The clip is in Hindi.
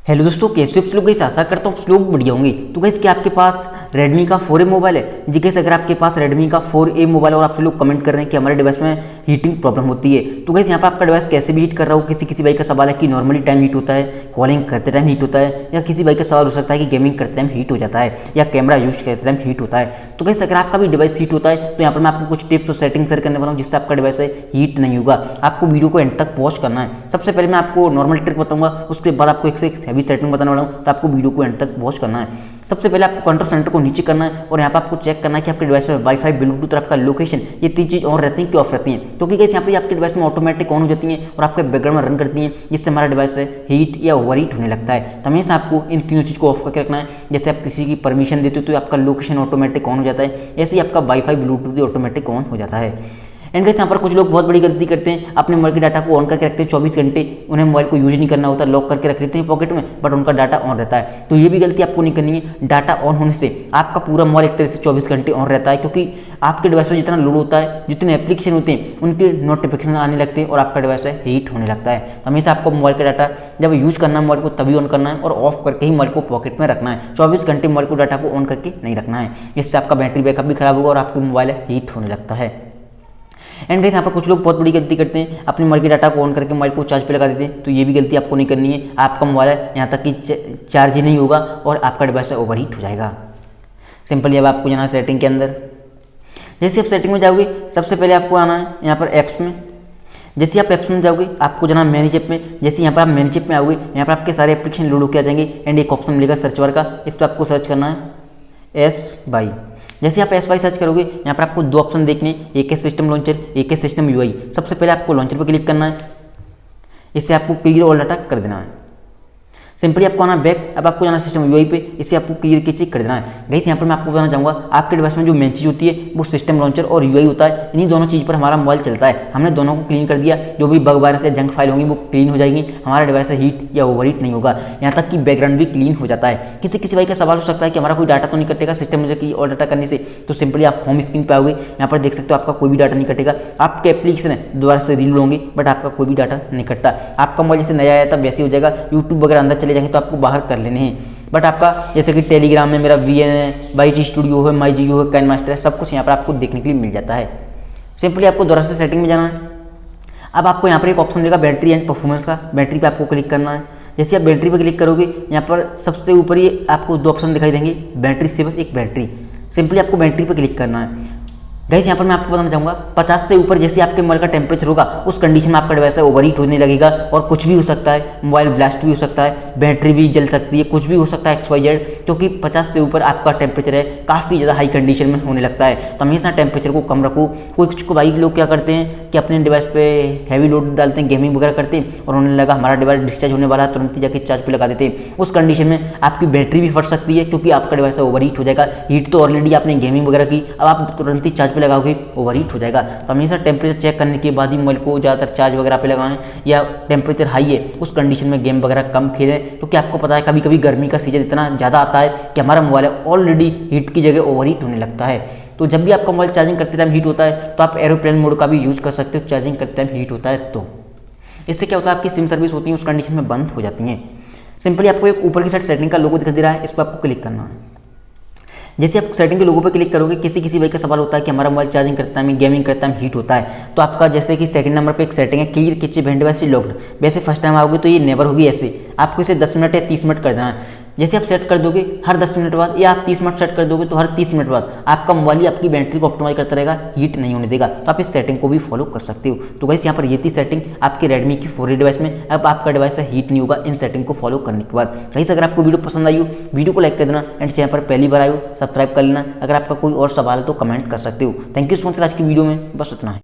हेलो दोस्तों, कैसे हो आप लोग। आशा करता हूँ आप लोग बढ़िया होंगे। तो गाइस क्या आपके पास Redmi का 4A मोबाइल है? जी गाइस, अगर आपके पास Redmi का 4A मोबाइल और आप लोग कमेंट कर रहे हैं कि हमारे डिवाइस में हीटिंग प्रॉब्लम होती है, तो गाइस यहाँ पर आपका डिवाइस कैसे भी हीट कर रहा हो। किसी भाई का सवाल है कि नॉर्मली टाइम हीट होता है, कॉलिंग करते टाइम हीट होता है, या किसी भाई का सवाल हो सकता है कि गेमिंग करते टाइम हीट हो जाता है, या कैमरा यूज करते टाइम हीट होता है। तो गाइस अगर आपका भी डिवाइस हीट होता है तो यहाँ पर मैं आपको कुछ टिप्स और सेटिंग शेयर करने वाला हूँ जिससे आपका डिवाइस हीट नहीं होगा। आपको वीडियो को एंड तक वॉच करना है। सबसे पहले मैं आपको नॉर्मल ट्रिक बताऊंगा, उसके बाद आपको एक से एक हैवी सेटिंग बताने वाला हूँ, तो आपको वीडियो को एंड तक वॉच करना है। सबसे पहले आपको कंट्रोल सेंटर को नीचे करना है और यहाँ पर आपको चेक करना है कि आपके डिवाइस में वाईफाई, ब्लूटूथ और आपका लोकेशन, ये तीन चीज़ ऑन रहती हैं कि ऑफ रहती हैं। क्योंकि गाइस यहाँ पे आपके डिवाइस में ऑटोमेटिक ऑन हो जाती हैं और आपके बैकग्राउंड में रन करती हैं, जिससे हमारा डिवाइस हीट या ओवर हीट होने लगता है। तो हमेशा आपको इन तीनों चीज़ को ऑफ करके रखना है। जैसे आप किसी की परमिशन देते हो तो आपका लोकेशन ऑटोमेटिक ऑन हो जाता है, ऐसे ही आपका वाईफाई, ब्लूटूथ ऑटोमेटिक ऑन हो जाता है। एंड गाइस यहाँ पर कुछ लोग बहुत बड़ी गलती करते हैं, अपने मोबाइल के डाटा को ऑन करके रखते हैं 24 घंटे। उन्हें मोबाइल को यूज नहीं करना होता, लॉक करके रख लेते हैं पॉकेट में, बट उनका डाटा ऑन रहता है। तो ये भी गलती आपको नहीं करनी है। डाटा ऑन होने से आपका पूरा मोबाइल एक तरह से 24 घंटे ऑन रहता है, क्योंकि आपके डिवाइस में जितना लोड होता है, जितने एप्लीकेशन होते हैं, उनके नोटिफिकेशन आने लगते हैं और आपका डिवाइस हीट होने लगता है। हमेशा आपको मोबाइल का डाटा जब यूज करना है मोबाइल को तभी ऑन करना है और ऑफ करके ही मोबाइल को पॉकेट में रखना है। 24 घंटे मोबाइल को डाटा को ऑन करके नहीं रखना है, इससे आपका बैटरी बैकअप भी खराब होगा और आपका मोबाइल हीट होने लगता है। एंड गाइस यहाँ पर कुछ लोग बहुत बड़ी गलती करते हैं, अपने मोबाइल के डाटा को ऑन करके मोबाइल को चार्ज पे लगा देते हैं। तो ये भी गलती आपको नहीं करनी है। आपका मोबाइल यहाँ तक कि चार्ज ही नहीं होगा और आपका डिवाइस ओवर हीट हो जाएगा। सिंपली अब आपको जाना है सेटिंग के अंदर। जैसे आप सेटिंग में जाओगे, सबसे पहले आपको आना है यहाँ पर ऐप्स में। जैसे आप ऐप्स में जाओगे आपको जाना मैनेज ऐप में। जैसे यहाँ पर आप मैनेज ऐप में आओगे, यहाँ पर आपके सारे एप्लीकेशन लोड होकर आ जाएंगे एंड एक ऑप्शन मिलेगा सर्च बार का, इस पर आपको सर्च करना है SY। जैसे आप SY सर्च करोगे, यहाँ पर आपको दो ऑप्शन देखने, एक है सिस्टम लॉन्चर, एक है सिस्टम UI। सबसे पहले आपको लॉन्चर पर क्लिक करना है, इससे आपको क्लियर ऑल डाटा कर देना है। सिंपली आपको आना बैक, अब आपको जाना सिस्टम UI पे, इसे आपको क्लियर की चेक कर देना है। गाइस यहाँ पर मैं आपको बताना चाहूँगा, आपके डिवाइस में जो मेन चीज़ होती है वो सिस्टम लॉन्चर और UI होता है। इन्हीं दोनों चीज़ पर हमारा मोबाइल चलता है। हमने दोनों को क्लीन कर दिया, जो भी बग वायरस या जंक फाइल होंगी वो क्लीन हो जाएंगी, हमारा डिवाइस हीट या ओवर हीट नहीं होगा। यहाँ तक कि बैकग्राउंड भी क्लीन हो जाता है। किसी भाई का सवाल हो सकता है कि हमारा कोई डाटा तो नहीं कटेगा सिस्टम लॉन्चर की और डाटा करने से, तो सिंपली आप होम स्क्रीन पर आओगे, यहाँ पर देख सकते हो आपका कोई भी डाटा नहीं कटेगा। आपके एप्लीकेशन है दोबारा से रीलोड होंगे बट आपका कोई भी डाटा नहीं कटता। आपका मोबाइल जैसे नया आया था वैसे हो जाएगा। यूट्यूब वगैरह अंदर चले जाएंगे तो आपको बाहर कर लेने हैं, बट आपका जैसे कि टेलीग्राम में मेरा VN है, YG स्टूडियो है, MyGeo है, काइनमास्टर है, सब कुछ यहाँ पर आपको देखने के लिए मिल जाता है। सिंपली आपको दोबारा से सेटिंग में जाना है। अब आपको यहाँ पर एक ऑप्शन मिलेगा बैटरी एंड परफॉर्मेंस का, बैटरी पे आपको क्लिक करना है। जैसे आप बैटरी पे क्लिक करोगे, यहाँ पर सबसे ऊपर ही आपको दो ऑप्शन दिखाई देंगे, बैटरी सेवर, एक बैटरी। सिंपली आपको बैटरी पे क्लिक करना है। गाइस यहाँ पर मैं आपको बताना चाहूँगा, 50 से ऊपर जैसे आपके मोबाइल का टेम्परेचर होगा उस कंडीशन में आपका डिवाइस ओवर हीट होने लगेगा और कुछ भी हो सकता है। मोबाइल ब्लास्ट भी हो सकता है, बैटरी भी जल सकती है, कुछ भी हो सकता है XYZ, क्योंकि 50 से ऊपर आपका टेम्परेचर है, काफ़ी ज़्यादा हाई कंडीशन में होने लगता है। तो हमेशा टेम्परेचर को कम रखो। कुछ भाई लोग क्या करते हैं कि अपने डिवाइस पे हैवी लोड डालते हैं, गेमिंग वगैरह करते हैं और उन्हें लगा हमारा डिवाइस डिस्चार्ज होने वाला है, तुरंत ही जाके चार्ज पे लगा देते हैं। उस कंडीशन में आपकी बैटरी भी फट सकती है, क्योंकि आपका डिवाइस ओवर हीट हो जाएगा। हीट तो ऑलरेडी आपने गेमिंग वगैरह की, अब आप तुरंत ही चार्ज पे लगाओगे ओवर हीट हो जाएगा। तो हमेशा टेम्परेचर चेक करने के बाद ही मोबाइल को ज़्यादातर चार्ज वगैरह पे लगाएं, या टेम्परेचर हाई है उस कंडीशन में गेम वगैरह कम खेलें, क्योंकि आपको पता है कभी कभी गर्मी का सीजन इतना ज़्यादा आता है कि हमारा मोबाइल ऑलरेडी हीट की जगह ओवर हीट होने लगता है। तो जब भी आपका मोबाइल चार्जिंग करते टाइम हीट होता है तो आप एरोप्लेन मोड का भी यूज़ कर सकते हो, चार्जिंग करते टाइम हीट होता है तो इससे क्या होता है, आपकी सिम सर्विस होती है उस कंडीशन में बंद हो जाती हैं। सिंपली आपको एक ऊपर की साइड सेटिंग का लोगो दिखाई दे रहा है, इस पर आपको क्लिक करना है। जैसे आप सेटिंग के लोगो पे क्लिक करोगे, किसी भाई का सवाल होता है कि हमारा मोबाइल चार्जिंग करता है, गेमिंग करता है, हीट होता है, तो आपका जैसे कि सेकंड नंबर पे एक सेटिंग है clear kitchen went device locked. वैसे फर्स्ट टाइम आओगे तो ये नेवर होगी, ऐसे आपको इसे 10 मिनट या 30 मिनट कर देना है। जैसे आप सेट कर दोगे हर 10 मिनट बाद, या आप 30 मिनट सेट कर दोगे तो हर 30 मिनट बाद आपका मोबाइल ही आपकी बैटरी को ऑप्टिमाइज करता रहेगा, हीट नहीं होने देगा। तो आप इस सेटिंग को भी फॉलो कर सकते हो। तो गाइस यहाँ पर ये थी सेटिंग आपके Redmi की 4A डिवाइस में। अब आपका डिवाइस हीट नहीं होगा इन सेटिंग को फॉलो करने के बाद। गाइस अगर आपको वीडियो पसंद आई हो, वीडियो को लाइक कर देना एंड चैनल पर पहली बार आए हो सब्सक्राइब कर लेना। अगर आपका कोई और सवाल है तो कमेंट कर सकते हो। Thank you so much. आज की वीडियो में बस इतना है।